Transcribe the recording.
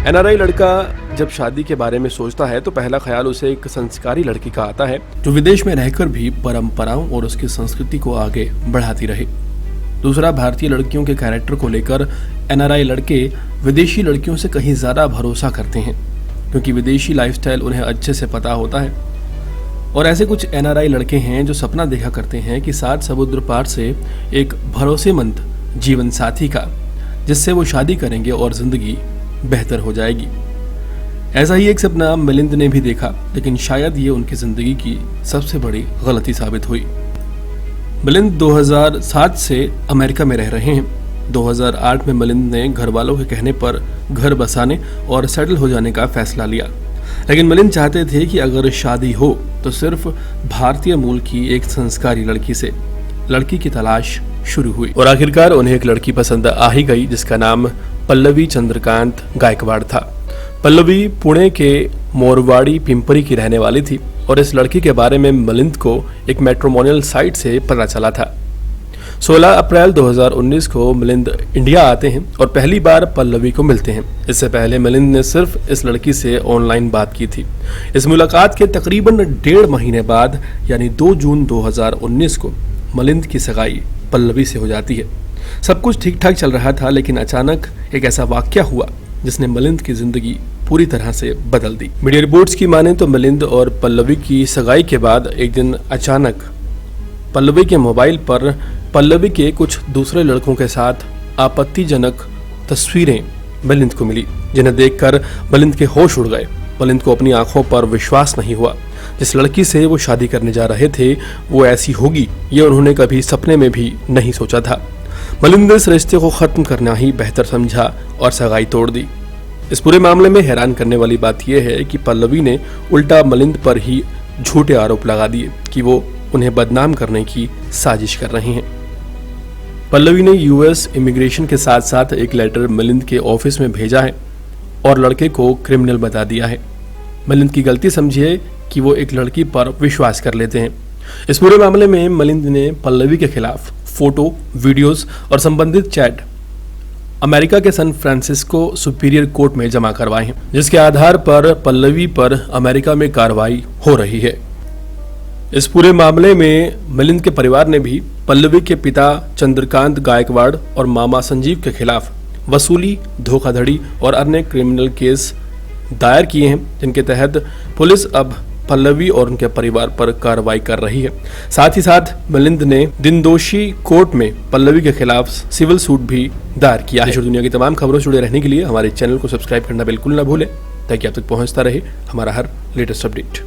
NRI लड़का जब शादी के बारे में सोचता है तो पहला ख्याल उसे एक संस्कारी लड़की का आता है जो विदेश में रहकर भी परंपराओं और उसकी संस्कृति को आगे बढ़ाती रहे। दूसरा, भारतीय लड़कियों के कैरेक्टर को लेकर एनआरआई लड़के विदेशी लड़कियों से कहीं ज्यादा भरोसा करते हैं क्योंकि विदेशी लाइफस्टाइल उन्हें अच्छे से पता होता है। और ऐसे कुछ एनआरआई लड़के हैं जो सपना देखा करते हैं कि 7 समुद्र पार से एक भरोसेमंद जीवन साथी का, जिससे वो शादी करेंगे और जिंदगी बेहतर हो जाएगी। ऐसा ही एक सपना मिलिंद ने भी देखा, लेकिन शायद ये उनकी जिंदगी की सबसे बड़ी गलती साबित हुई। मिलिंद 2007 से अमेरिका में रह रहे हैं। 2008 में मिलिंद ने घर वालों के कहने पर घर बसाने और सेटल हो जाने का फैसला लिया, लेकिन मिलिंद चाहते थे कि अगर शादी हो तो सिर्फ भारतीय मूल की एक संस्कारी लड़की से। लड़की की तलाश शुरू हुई और आखिरकार उन्हें एक लड़की पसंद आ ही गई जिसका नाम पल्लवी चंद्रकांत गायकवाड़ था। पल्लवी पुणे के मोरवाड़ी पिंपरी की रहने वाली थी और इस लड़की के बारे में मिलिंद को एक मैट्रिमोनियल साइट से पता चला था। 16 अप्रैल 2019 को मिलिंद इंडिया आते हैं और पहली बार पल्लवी को मिलते हैं। इससे पहले मिलिंद ने सिर्फ इस लड़की से ऑनलाइन बात की थी। इस मुलाकात के तकरीबन 1.5 महीने बाद यानी 2 जून 2019 को मिलिंद की सगाई पल्लवी से हो जाती है। सब कुछ ठीक ठाक चल रहा था, लेकिन अचानक एक ऐसा वाकया हुआ जिसने मिलिंद की जिंदगी पूरी तरह से बदल दी। मीडिया रिपोर्ट्स की माने तो मिलिंद और पल्लवी की सगाई के बाद एक दिन अचानक पल्लवी के मोबाइल पर पल्लवी के कुछ दूसरे लड़कों के साथ आपत्तिजनक तस्वीरें मिलिंद को मिली, जिन्हें देखकर मिलिंद के होश उड़ गए। मिलिंद को अपनी आंखों पर विश्वास नहीं हुआ। जिस लड़की से वो शादी करने जा रहे थे वो ऐसी होगी ये उन्होंने कभी सपने में भी नहीं सोचा था। मिलिंद ने इस रिश्ते को खत्म करना ही बेहतर समझा और सगाई तोड़ दी। इस पूरे मामले में हैरान करने वाली बात यह है कि पल्लवी ने उल्टा मिलिंद पर ही झूठे आरोप लगा दिए कि वो उन्हें बदनाम करने की साजिश कर रहे हैं। पल्लवी ने यूएस इमिग्रेशन के साथ साथ एक लेटर मिलिंद के ऑफिस में भेजा है और लड़के को क्रिमिनल बता दिया है। मिलिंद की गलती समझिए कि वो एक लड़की पर विश्वास कर लेते हैं। इस पूरे मामले में मिलिंद ने पल्लवी के खिलाफ फोटो, वीडियोस और संबंधित चैट अमेरिका के सैन फ्रांसिस्को सुपीरियर कोर्ट में जमा करवाए हैं, जिसके आधार पर पल्लवी पर अमेरिका में कार्रवाई हो रही है। इस पूरे मामले में मिलिंद के परिवार ने भी पल्लवी के पिता चंद्रकांत गायकवाड़ और मामा संजीव के खिलाफ वसूली, धोखाधड़ी और अन्य क्रिमिनल केस दायर किए हैं, जिनके तहत पुलिस अब पल्लवी और उनके परिवार पर कार्रवाई कर रही है। साथ ही साथ मिलिंद ने दिनदोषी कोर्ट में पल्लवी के खिलाफ सिविल सूट भी दायर किया है। दुनिया की तमाम खबरों से जुड़े रहने के लिए हमारे चैनल को सब्सक्राइब करना बिल्कुल ना भूलें ताकि आप तक पहुंचता रहे हमारा हर लेटेस्ट अपडेट।